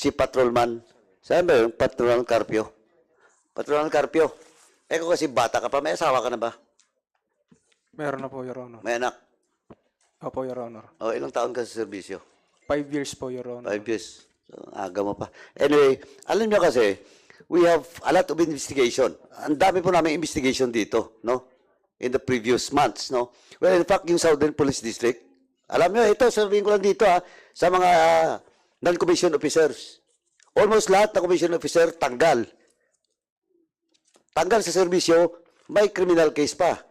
si Patrolman. Saan ba yun? Patrolman Carpio. Patrolman Carpio. Eh kung kasi bata ka pa, may asawa ka na ba? Meron na po, Your Honor. May anak? Opo, Your Honor. O, ilang taon ka sa serbisyo? 5 years po, Your Honor. 5 years. So, aga mo pa. Anyway, alam nyo kasi, we have a lot of investigation. Ang dami po namin investigation dito, no? In the previous months, no? Well, in fact, yung Southern Police District, alam nyo, ito, sabihin ko lang dito, sa mga non-commissioned officers. Almost lahat na commissioned officer, tanggal. Tanggal sa serbisyo, may criminal case pa.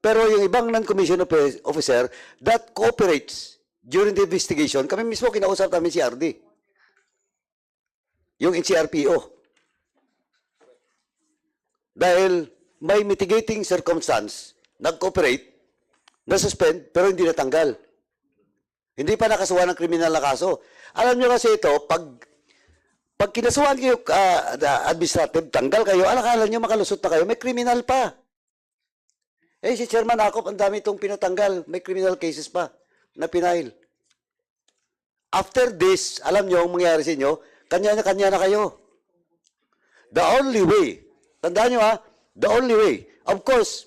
Pero yung ibang non-commissioned officer that cooperates during the investigation, kami mismo kinausap namin si RD. Yung NCRPO. Dahil may mitigating circumstance, nag-cooperate, na-suspend, pero hindi natanggal. Hindi pa nakasuhan ng kriminal na kaso. Alam nyo kasi ito, pag kinasuhan kayo administrative, tanggal kayo, akala nyo makalusot na kayo, may criminal pa. Eh, si Chairman Akop, ang dami itong pinatanggal. May criminal cases pa na pinail. After this, alam nyo ang mangyayari sa inyo, kanya na kayo. The only way, tandaan nyo the only way, of course,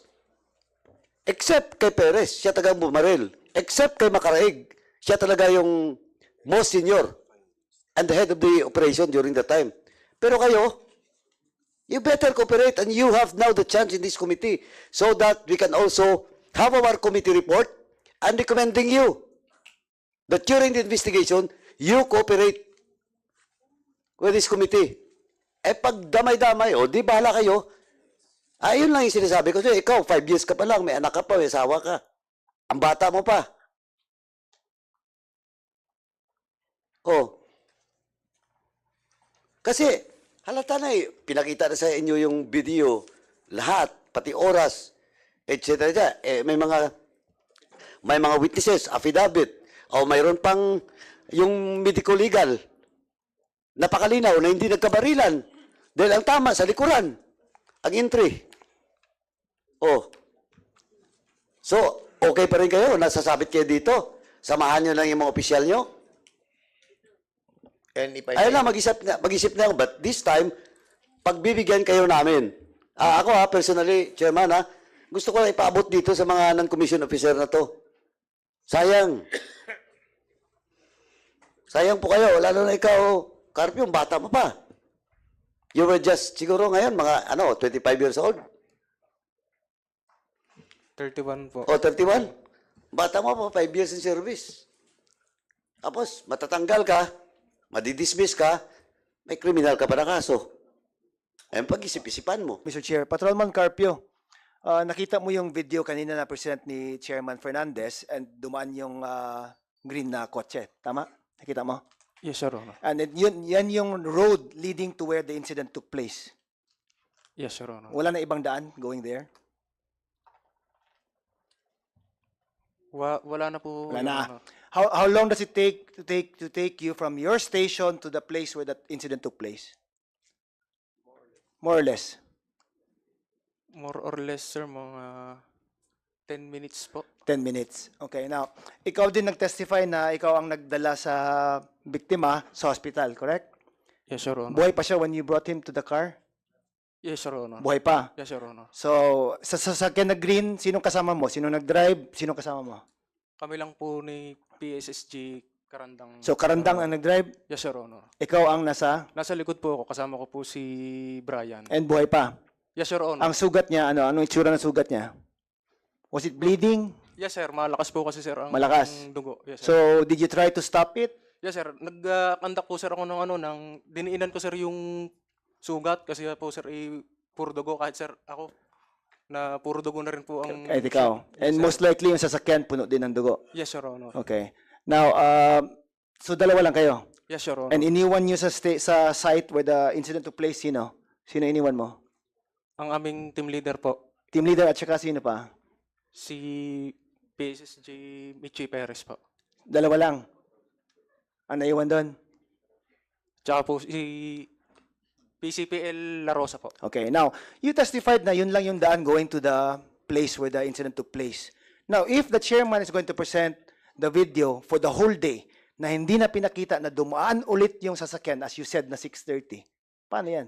except kay Perez, siya tagang bumaril. Except kay Macaraig, siya talaga yung most senior and the head of the operation during the time. Pero kayo, you better cooperate and you have now the chance in this committee so that we can also have our committee report and recommending you that during the investigation, you cooperate with this committee. Eh pag damay-damay, di bahala kayo. Ayun lang yung sinasabi ko. Ikaw, 5 years ka pa lang, may anak ka pa, may asawa ka. Ang bata mo pa. Kasi, halata na pinakita na sa inyo yung video, lahat, pati oras, etc. May mga witnesses, affidavit, o mayroon pang yung medical legal, napakalinaw na hindi nagkabarilan. Dahil ang tama sa likuran, ang entry. So, okay pa rin kayo, nasasabit kayo dito, samahan nyo lang yung mga opisyal nyo. Ayun na, mag-isip na ako. But this time, pagbibigyan kayo namin. Ako personally, Chairman, gusto ko na ipaabot dito sa mga non-commissioned officer na to. Sayang. Sayang po kayo. Lalo na ikaw, Carpio, bata mo pa. You were just, siguro ngayon, mga 25 years old. 31 po. 31? Bata mo pa, 5 years in service. Tapos, matatanggal ka, madidismiss ka, may kriminal ka pa na kaso. Ayun, pag-isip-isipan mo. Mr. Chair, Patrolman Carpio, nakita mo yung video kanina na present ni Chairman Fernandez and dumaan yung green na kotse. Tama? Nakita mo? Yes, Your Honor. And yan yung road leading to where the incident took place. Yes, Your Honor. Wala na ibang daan going there? Wala na po, Wala Your na. Honor. How long does it take to take you from your station to the place where that incident took place? More or less. More or less, sir, mga 10 minutes po. 10 minutes. Okay, now, ikaw din nag-testify na ikaw ang nagdala sa biktima sa hospital, correct? Yes, Your Honor. Buhay pa siya when you brought him to the car? Yes, Your Honor. Buhay pa? Yes, Your Honor. So, sa sasakyan na green, sinong kasama mo? Sinong nag-drive? Sinong kasama mo? Kami lang po ni PSSG Karandang. So, Karandang ang nag-drive? Yes, Your Honor. Ikaw ang nasa? Nasa likod po ako, kasama ko po si Brian. And buhay pa? Yes, Your Honor. Ang sugat niya, anong itsura ng sugat niya? Was it bleeding? Yes, sir. Malakas po kasi, sir, ang Malakas? ang dugo. Yes, sir. So, did you try to stop it? Yes, sir. Nag-conduct po, sir, ako ng diniinan ko, sir, yung sugat kasi po, sir, puro dugo. Kahit, sir, ako, na puro dugo na rin po ang... Kahit ikaw. Yes, And sir. most likely, yung sasakyan, puno din ng dugo. Yes, Your Honor. Okay. Now, so dalawa lang kayo? Yes, Your Honor. And iniwan nyo sa site where the incident took place, sino? Sino iniwan mo? Ang aming team leader po, Team leader at saka sino pa? si PSSG Michi Perez po. Dalawa lang. Ang naiwan doon? Tsaka po si PCPL La Rosa po. Okay. Now, you testified na yun lang yung daan going to the place where the incident took place. Now, if the chairman is going to present the video for the whole day, na hindi na pinakita na dumaan ulit yung sasakyan as you said na 6:30. Paano yan?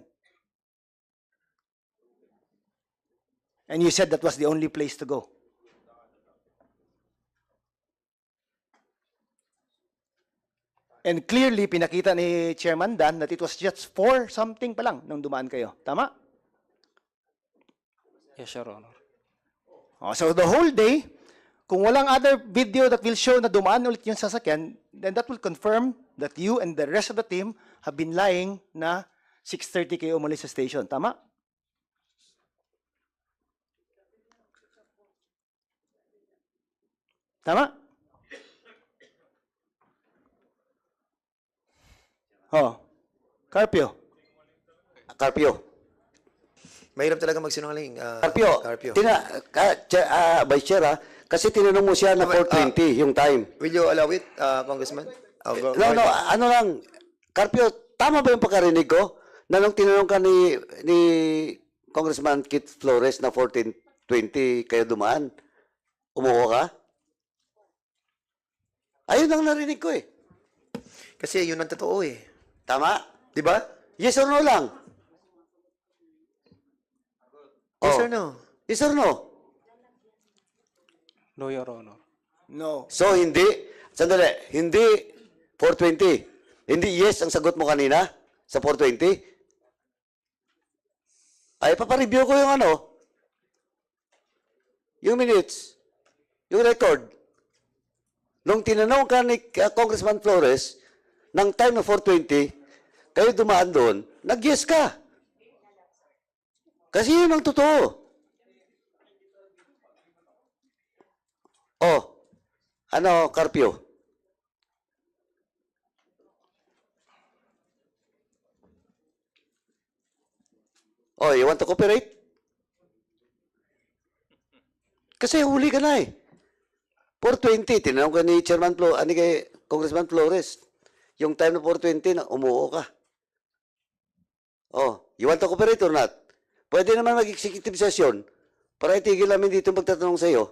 And you said that was the only place to go. And clearly, pinakita ni Chairman Dan that it was just 4 something pa lang nung dumaan kayo. Tama? Yes, Your Honor. Oh, so the whole day, kung walang other video that will show na dumaan ulit yung sasakyan, then that will confirm that you and the rest of the team have been lying na 6:30 kayo umalis sa station. Tama? Tama? Oh. Carpio. Carpio. Mahirap talaga magsinungaling. Carpio, Carpio. Vice Chair, kasi tinanong mo siya na 4:20 yung time. Will you allow it, Congressman? Go No, ahead. ano lang, Carpio, tama ba yung pagkarinig ko? Na nung tinanong ka ni Congressman Kit Flores na 14:20 kayo dumaan, umuho ka? Ayun ang narinig ko eh. Kasi yun ang totoo eh. Tama? Di ba? Yes or no lang? Yes Oh. or no? Yes or no? No, Your Honor. No. So, sandali, hindi 4:20. Hindi yes ang sagot mo kanina sa 4:20. Ay, papareview ko yung minutes, yung record. Nung tinanong ka ni Congressman Flores, ng time na 4:20, kayo dumaan doon, nag-yes ka. Kasi yun ang totoo. Oh, Carpio? Oh, you want to cooperate? Kasi huli ka na eh. 4:20, tinanong ka ni kay Congressman Flores, yung time na 4:20 na umuo ka. Oh, you want to cooperate or not? Pwede naman mag-executive session para itigil namin dito magtatanong sa iyo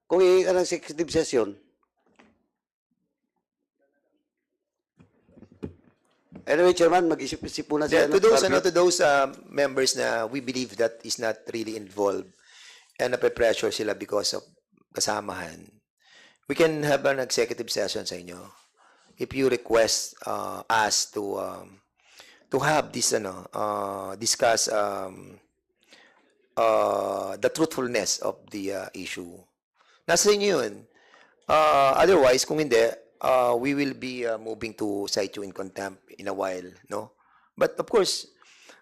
kung iingat ka ng executive session. Anyway, Chairman, mag-isip-isip muna siya. To those members na we believe that is not really involved and nape-pressure sila because of kasamahan, we can have an executive session sa inyo if you request us to have this discuss the truthfulness of the issue. Nasa inyo yun. Otherwise, kung hindi, we will be moving to cite you in contempt in a while, no? But of course,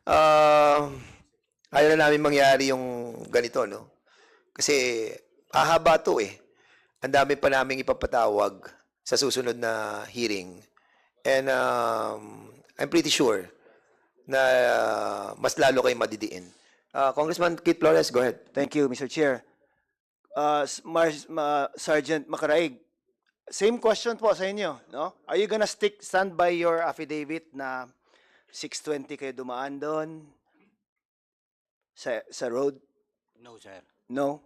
ayaw na namin mangyari yung ganito, no? Kasi hahaba to eh. Ang dami pa naming ipapatawag sa susunod na hearing. And I'm pretty sure na mas lalo kayo madidiin. Congressman Kit Flores, go ahead. Thank you, Mr. Chair. Sergeant Macaraig, same question po sa inyo, no? Are you gonna stand by your affidavit na 6:20 kayo dumaan doon sa road? No, sir. No?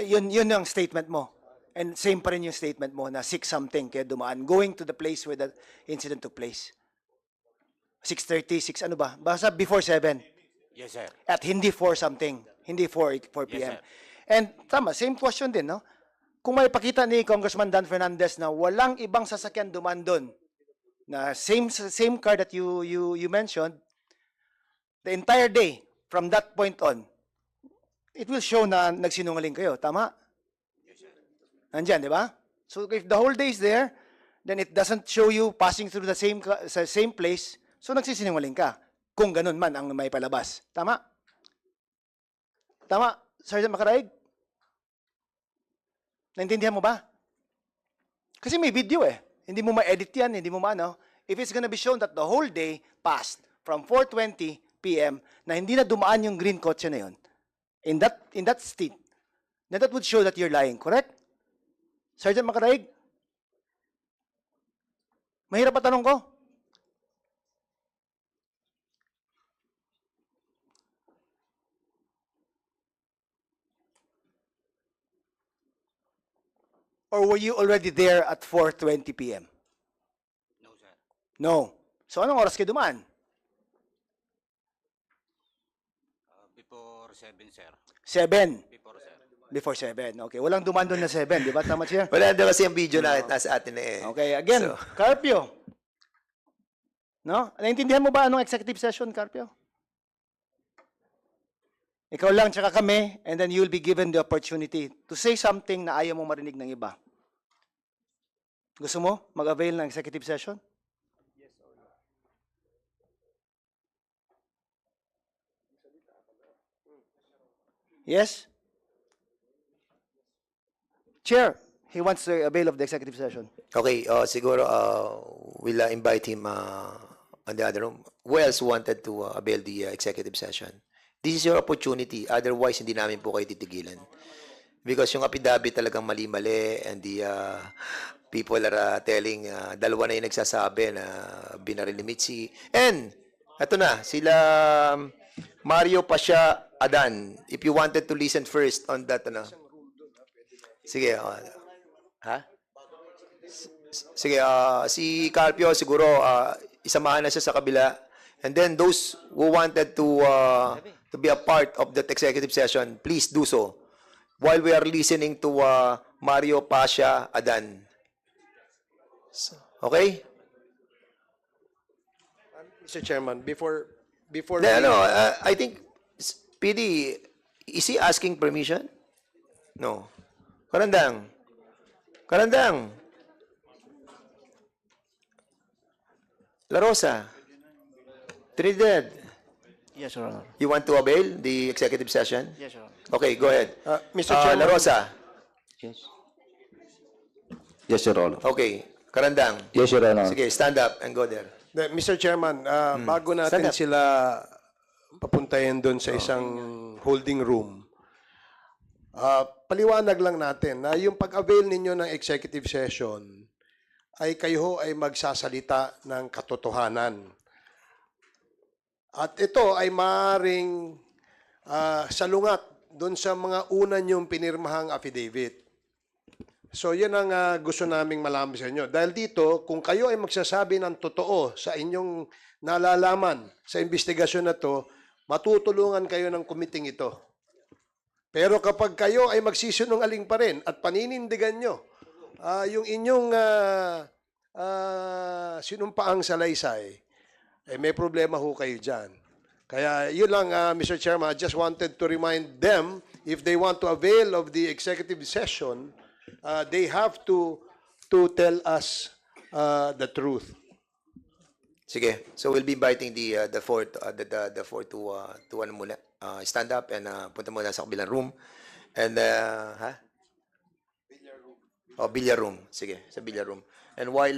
Yun ang statement mo. And same pa rin yung statement mo na 6 something kayo dumaan, going to the place where the incident took place. 6:30, 6 ano ba? Basta before 7. Yes, sir. At hindi 4 something. Hindi 4 p.m. Yes, sir. And tama, same question din, no? Kung may pakita ni Congressman Dan Fernandez na walang ibang sasakyan dumaan doon, na same car that you mentioned, the entire day, from that point on, it will show na nagsinungaling kayo. Tama? Nandyan, di ba? So if the whole day is there, then it doesn't show you passing through the same place, so nagsisinungaling ka. Kung ganun man ang may palabas. Tama? Tama, Sergeant Macaraig? Naintindihan mo ba? Kasi may video eh. Hindi mo ma-edit yan, hindi mo ma-ano. If it's gonna be shown that the whole day passed from 4:20 p.m. na hindi na dumaan yung green kotse na yun, in that state, then that would show that you're lying, correct? Sergeant Macaraig? Mahirap pa tanong ko? Or were you already there at 4:20 p.m.? No, sir. No. So anong oras kayo dumaan? Before 7, sir. 7. Before 7. Before 7. Okay. Walang dumaan doon na 7. Di ba? Tama siya? Wala daw kasi yung video na nasa atin na eh. Okay. Again, So- Carpio. No? Naintindihan mo ba anong executive session, Carpio? Ikaw lang tsaka kami, and then you'll be given the opportunity to say something na ayaw mo marinig ng iba. Gusto mo mag-avail ng executive session? Yes? Chair, he wants to avail of the executive session. Okay, siguro we'll invite him on the other room. Who else wanted to avail the executive session? This is your opportunity. Otherwise, hindi namin po kayo titigilan. Because yung affidavit talagang mali-mali and the people are telling, dalawa na yung nagsasabi na binaril ni Mitzi. And, eto na, sila Mario Pasha Adan. If you wanted to listen first on that, ano. Sige, ha? Sige, si Carpio siguro isamahan na siya sa kabila. And then those who wanted to be a part of that executive session, please do so while we are listening to Mario Pasha Adan. Okay? Mr. Chairman, before Then, I think PD, is he asking permission? No. Karandang. Karandang. La Rosa. Trinidad. Yes, Your Honor. You want to avail the executive session? Yes, Your Honor. Okay, go ahead. Mr. La Chairman, Rosa. Yes. Yes, Your Honor. Okay. Karandang. Yes, Your Honor. Sige, stand up and go there. Mr. Chairman, bago natin Stand up. sila papuntahin doon sa isang holding room, paliwanag lang natin na yung pag-avail ninyo ng executive session ay kayo ay magsasalita ng katotohanan. At ito ay maaaring salungat doon sa mga una nyong pinirmahang affidavit. So yan ang gusto naming malaman sa inyo. Dahil dito, kung kayo ay magsasabi ng totoo sa inyong nalalaman sa investigasyon na to, matutulungan kayo ng kumiting ito. Pero kapag kayo ay magsisinungaling pa rin at paninindigan nyo yung inyong sinumpaang salaysay, eh may problema ho kayo dyan. Kaya yun lang, Mr. Chairman, I just wanted to remind them, if they want to avail of the executive session, they have to tell us the truth. Sige. So we'll be inviting the four to ano muna. Stand up and punta muna sa kabilang room. And ha? Oh, billiard room. Sige, sa billiard room. And while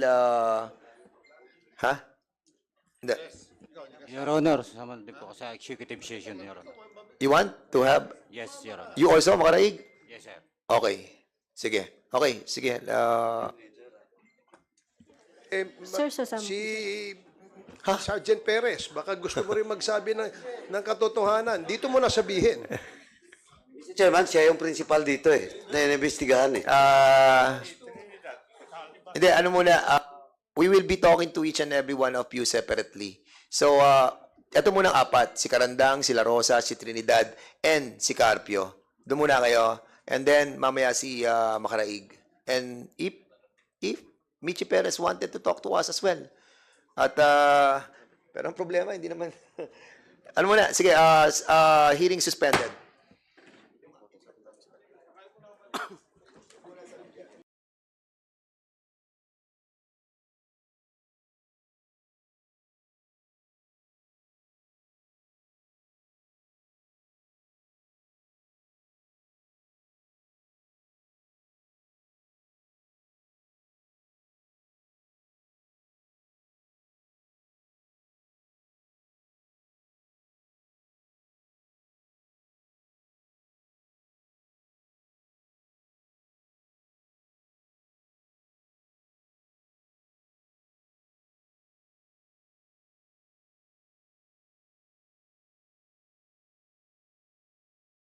ha? Hindi. Your Honor, sama din po ako sa executive session, Your Honor. You want to have Yes, Your Honor. you also makaraig? Yes, sir. Okay. Sige. Okay, sige. Sir, sasama. Si Sergeant Perez, baka gusto mo rin magsabi ng katotohanan. Dito mo na sabihin. Mr. Chairman, siya yung principal dito na inimbestigahan Hindi, ano muna, we will be talking to each and every one of you separately. So, ito muna ang apat, si Karandang, si La Rosa, si Trinidad, and si Carpio. Doon muna kayo. And then, mamaya si Makaraig. And if Michi Perez wanted to talk to us as well. At, pero ang problema, hindi naman. Ano muna, sige, hearing suspended.